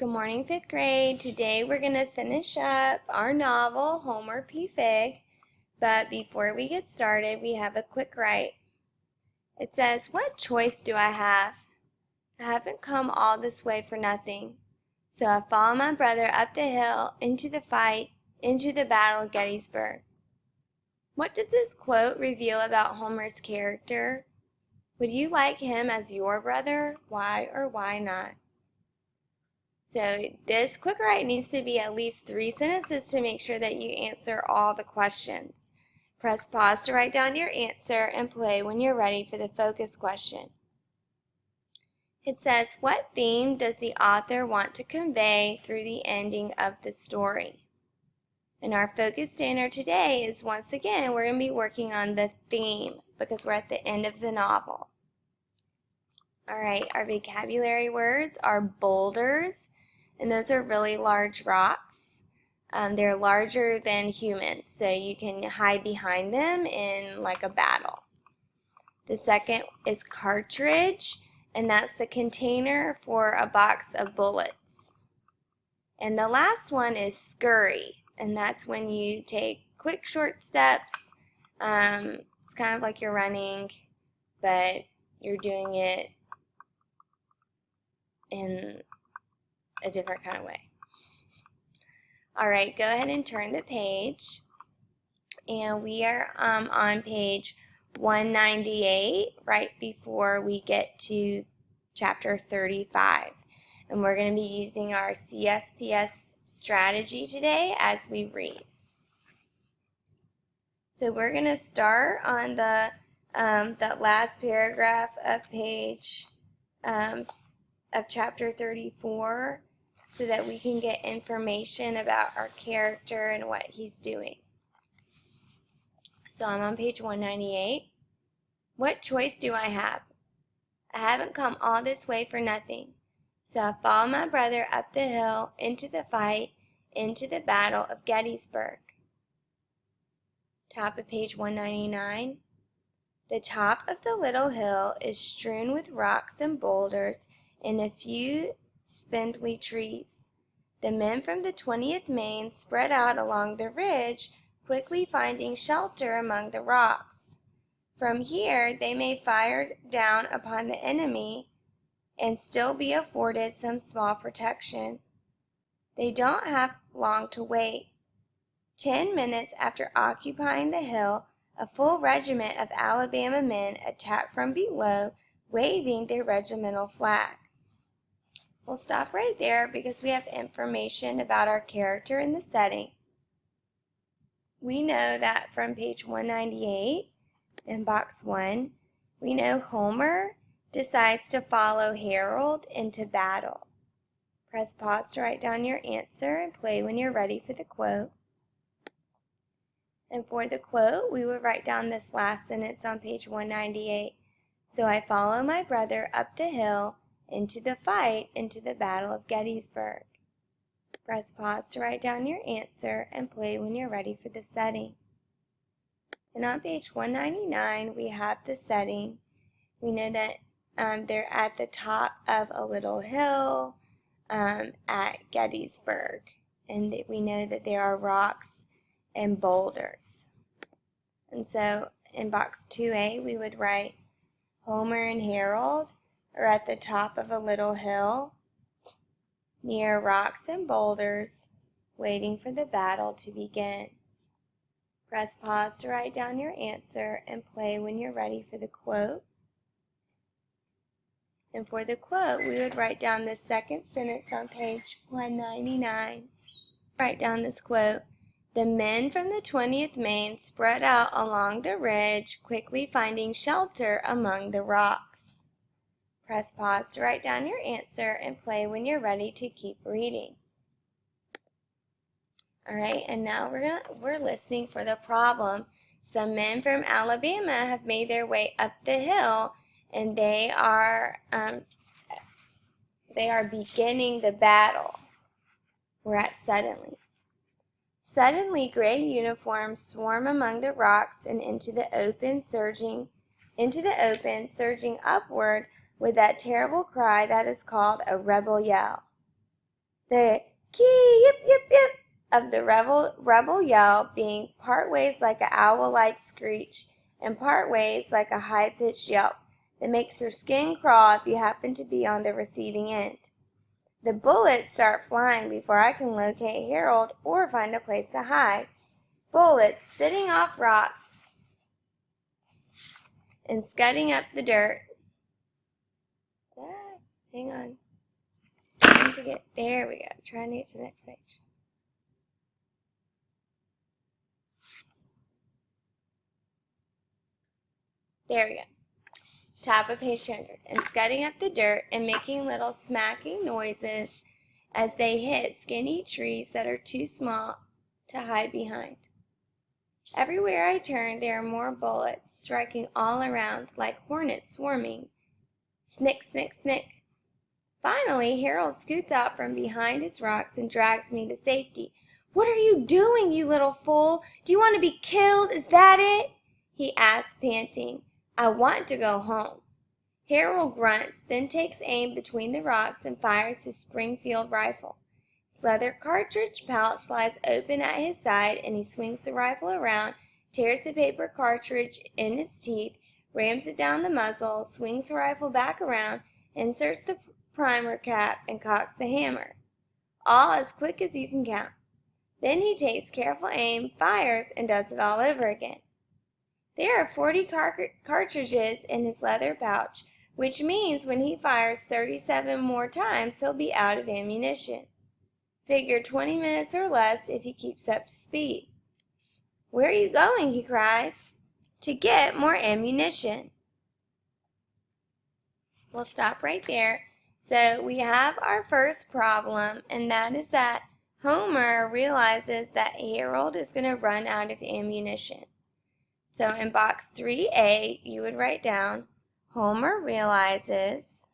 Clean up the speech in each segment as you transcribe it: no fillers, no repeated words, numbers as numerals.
Good morning, 5th grade. Today we're going to finish up our novel, Homer P. Fig. But before we get started, we have a quick write. It says, "What choice do I have? I haven't come all this way for nothing. So I followed my brother up the hill, into the fight, into the battle of Gettysburg." What does this quote reveal about Homer's character? Would you like him as your brother? Why or why not? So this quick write needs to be at least 3 sentences to make sure that you answer all the questions. Press pause to write down your answer and play when you're ready for the focus question. It says, what theme does the author want to convey through the ending of the story? And our focus standard today is, once again, we're going to be working on the theme because we're at the end of the novel. All right, our vocabulary words are boulders, and those are really large rocks. They're larger than humans, so you can hide behind them in like a battle. The second is cartridge, and that's the container for a box of bullets. And the last one is scurry, and that's when you take quick, short steps. It's kind of like you're running, but you're doing it in a different kind of way. All right, go ahead and turn the page. And we are on page 198, right before we get to chapter 35. And we're going to be using our CSPS strategy today as we read. So we're going to start on that last paragraph of page of chapter 34 so that we can get information about our character and what he's doing. So I'm on page 198. What choice do I have? I haven't come all this way for nothing. So I followed my brother up the hill, into the fight, into the battle of Gettysburg. Top of page 199. The top of the little hill is strewn with rocks and boulders and a few spindly trees. The men from the 20th Maine spread out along the ridge, quickly finding shelter among the rocks. From here they may fire down upon the enemy and still be afforded some small protection. They don't have long to wait. 10 minutes after occupying the hill, a full regiment of Alabama men attacked from below, waving their regimental flag. We'll stop right there because we have information about our character and the setting. We know that from page 198 in box 1, we know Homer decides to follow Harold into battle. Press pause to write down your answer and play when you're ready for the quote. And for the quote, we would write down this last sentence on page 198. So I follow my brother up the hill, into the fight, into the battle of Gettysburg. Press pause to write down your answer and play when you're ready for the setting. And on page 199, we have the setting. We know that they're at the top of a little hill at Gettysburg. And we know that there are rocks and boulders. And so in box 2A, we would write Homer and Harold are at the top of a little hill near rocks and boulders, waiting for the battle to begin. Press pause to write down your answer and play when you're ready for the quote. And for the quote, we would write down the second sentence on page 199. Write down this quote. The men from the 20th Maine spread out along the ridge, quickly finding shelter among the rocks. Press pause to write down your answer and play when you're ready to keep reading. All right, and now we're listening for the problem. Some men from Alabama have made their way up the hill, and they are beginning the battle. We're at suddenly. Suddenly, gray uniforms swarm among the rocks and into the open, surging upward with that terrible cry that is called a rebel yell. The kee yip yip yip of the rebel yell being part ways like an owl-like screech and part ways like a high-pitched yelp that makes your skin crawl if you happen to be on the receiving end. The bullets start flying before I can locate Harold or find a place to hide. Bullets spitting off rocks and scudding up the dirt. Hang on. There we go. Trying to get to the next page. There we go. Top of page 200. And scudding up the dirt and making little smacking noises as they hit skinny trees that are too small to hide behind. Everywhere I turn, there are more bullets striking all around like hornets swarming. Snick, snick, snick. Finally, Harold scoots out from behind his rocks and drags me to safety. "What are you doing, you little fool? Do you want to be killed? Is that it?" he asks, panting. "I want to go home." Harold grunts, then takes aim between the rocks and fires his Springfield rifle. His leather cartridge pouch lies open at his side, and he swings the rifle around, tears the paper cartridge in his teeth, rams it down the muzzle, swings the rifle back around, inserts the primer cap, and cocks the hammer. All as quick as you can count. Then he takes careful aim, fires, and does it all over again. There are 40 cartridges in his leather pouch, which means when he fires 37 more times, he'll be out of ammunition. Figure 20 minutes or less if he keeps up to speed. "Where are you going?" he cries. "To get more ammunition." We'll stop right there. So we have our first problem, and that is that Homer realizes that Harold is going to run out of ammunition. So in box 3A, you would write down, Homer realizes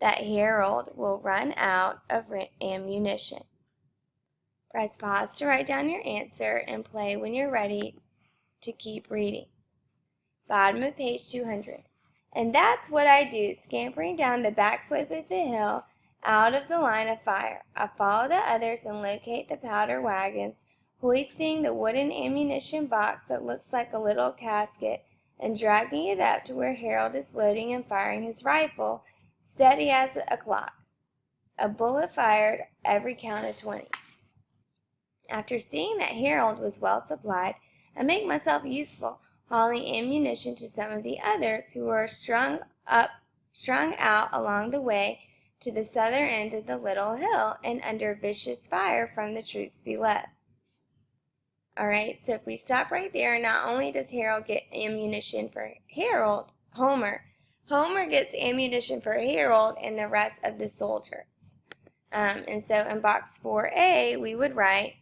that Harold will run out of ammunition. Press pause to write down your answer and play when you're ready to keep reading. Bottom of page 200. And that's what I do, scampering down the back slope of the hill out of the line of fire. I follow the others and locate the powder wagons, hoisting the wooden ammunition box that looks like a little casket and dragging it up to where Harold is loading and firing his rifle, steady as a clock. A bullet fired every count of 20. After seeing that Harold was well supplied, I make myself useful, hauling ammunition to some of the others who were strung out along the way to the southern end of the little hill and under vicious fire from the troops below. Alright, so if we stop right there, not only does Harold get ammunition for Homer gets ammunition for Harold and the rest of the soldiers. And so in box 4A, we would write,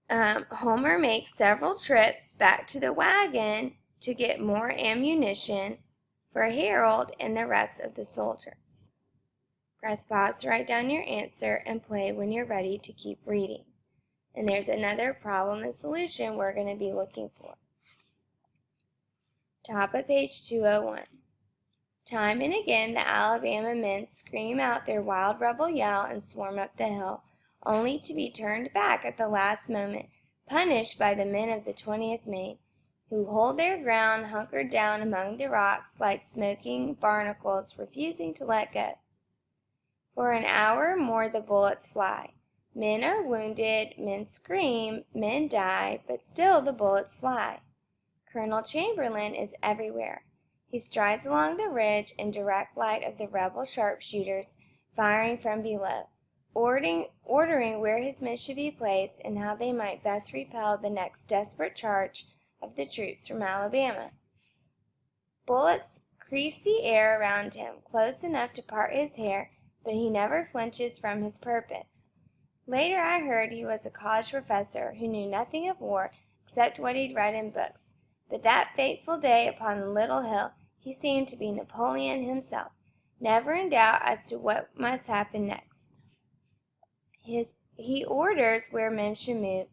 Homer makes several trips back to the wagon to get more ammunition for Harold and the rest of the soldiers. Press pause to write down your answer and play when you're ready to keep reading. And there's another problem and solution we're going to be looking for. Top of page 201. Time and again the Alabama men scream out their wild rebel yell and swarm up the hill, only to be turned back at the last moment, punished by the men of the 20th Maine, who hold their ground hunkered down among the rocks like smoking barnacles, refusing to let go. For an hour more the bullets fly. Men are wounded, men scream, men die, but still the bullets fly. Colonel Chamberlain is everywhere. He strides along the ridge in direct light of the rebel sharpshooters firing from below, ordering where his men should be placed and how they might best repel the next desperate charge of the troops from Alabama. Bullets crease the air around him, close enough to part his hair, but he never flinches from his purpose. Later I heard he was a college professor who knew nothing of war except what he'd read in books. But that fateful day upon the little hill, he seemed to be Napoleon himself, never in doubt as to what must happen next. He orders where men should move,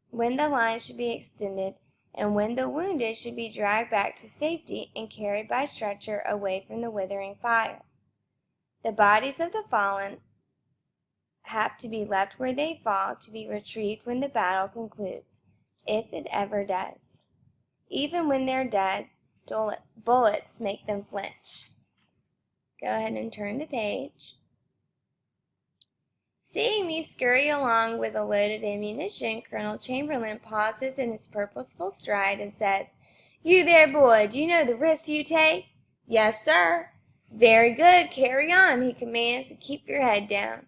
when the line should be extended, and when the wounded should be dragged back to safety and carried by stretcher away from the withering fire. The bodies of the fallen have to be left where they fall to be retrieved when the battle concludes, if it ever does. Even when they're dead, bullets make them flinch. Go ahead and turn the page. Seeing me scurry along with a load of ammunition, Colonel Chamberlain pauses in his purposeful stride and says, "You there, boy, do you know the risks you take?" "Yes, sir." "Very good, carry on," he commands, "and keep your head down."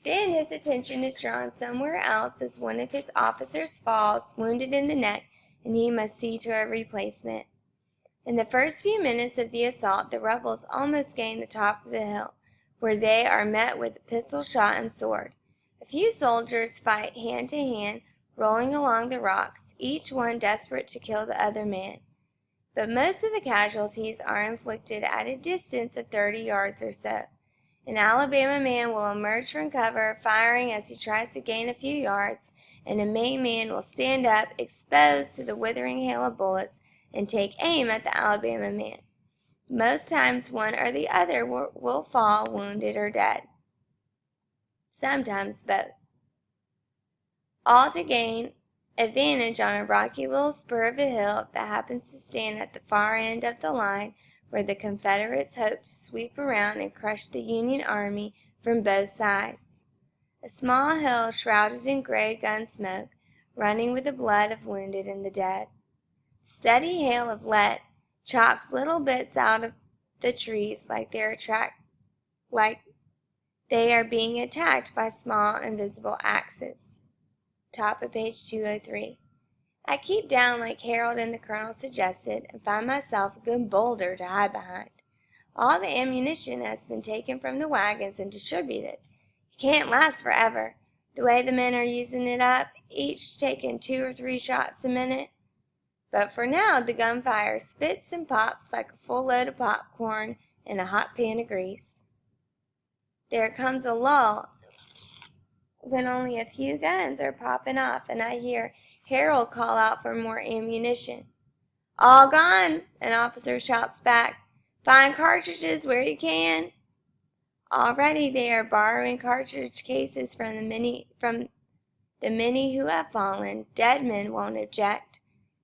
Then his attention is drawn somewhere else as one of his officers falls, wounded in the neck, and he must see to a replacement. In the first few minutes of the assault, the rebels almost gain the top of the hill, where they are met with pistol shot and sword. A few soldiers fight hand to hand, rolling along the rocks, each one desperate to kill the other man. But most of the casualties are inflicted at a distance of 30 yards or so. An Alabama man will emerge from cover, firing as he tries to gain a few yards, and a Maine man will stand up, exposed to the withering hail of bullets, and take aim at the Alabama man. Most times one or the other will fall wounded or dead. Sometimes both. All to gain advantage on a rocky little spur of a hill that happens to stand at the far end of the line, where the Confederates hope to sweep around and crush the Union army from both sides. A small hill shrouded in gray gun smoke, running with the blood of wounded and the dead. Steady hail of lead chops little bits out of the trees like they are being attacked by small invisible axes. Top of page 203. I keep down like Harold and the Colonel suggested, and find myself a good boulder to hide behind. All the ammunition has been taken from the wagons and distributed. It can't last forever, the way the men are using it up, each taking 2 or 3 shots a minute. But for now, the gunfire spits and pops like a full load of popcorn in a hot pan of grease. There comes a lull when only a few guns are popping off, and I hear Harold call out for more ammunition. "All gone," an officer shouts back. "Find cartridges where you can." Already they are borrowing cartridge cases from the many who have fallen. Dead men won't object.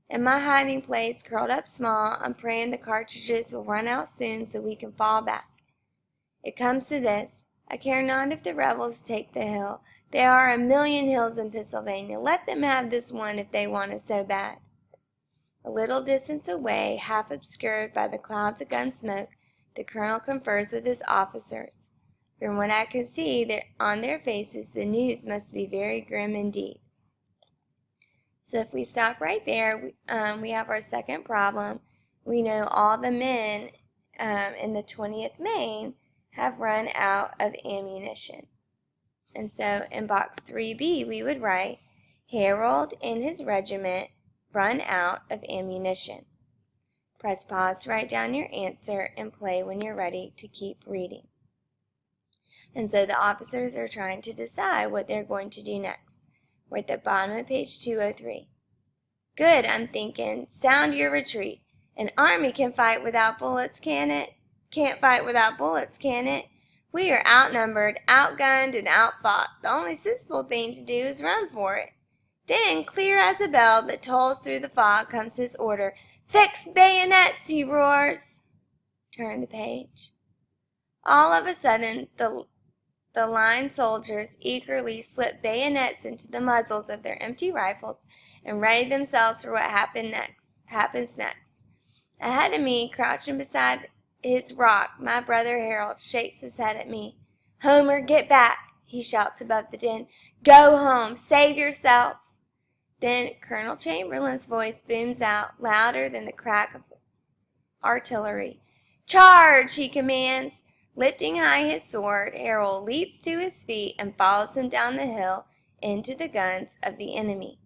In my hiding place, curled up small, I'm praying the cartridges will run out soon so we can fall back. It comes to this. I care not if the rebels take the hill. There are a million hills in Pennsylvania. Let them have this one if they want it so bad. A little distance away, half obscured by the clouds of gun smoke, the colonel confers with his officers. From what I can see on their faces, the news must be very grim indeed. So if we stop right there, we have our second problem. We know all the men in the 20th Maine have run out of ammunition. And so in box 3B, we would write, Harold and his regiment run out of ammunition. Press pause to write down your answer and play when you're ready to keep reading. And so the officers are trying to decide what they're going to do next. We're at the bottom of page 203. Good, I'm thinking. Sound your retreat. An army can fight without bullets, can it? Can't fight without bullets, can it? We are outnumbered, outgunned, and outfought. The only sensible thing to do is run for it. Then, clear as a bell that tolls through the fog, comes his order. "Fix bayonets," he roars. Turn the page. All of a sudden, the line soldiers eagerly slip bayonets into the muzzles of their empty rifles and ready themselves for what happens next. Ahead of me, crouching beside his rock, my brother Harold shakes his head at me. "Homer, get back," he shouts above the din. "Go home. Save yourself." Then Colonel Chamberlain's voice booms out, louder than the crack of artillery. "Charge!" he commands. Lifting high his sword, Harold leaps to his feet and follows him down the hill into the guns of the enemy.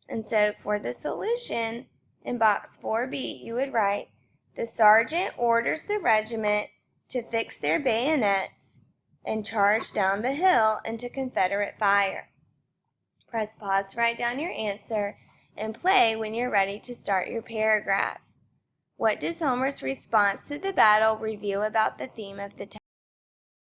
And so for the solution, in box 4B, you would write, the sergeant orders the regiment to fix their bayonets and charge down the hill into Confederate fire. Press pause to write down your answer and play when you're ready to start your paragraph. What does Homer's response to the battle reveal about the theme of the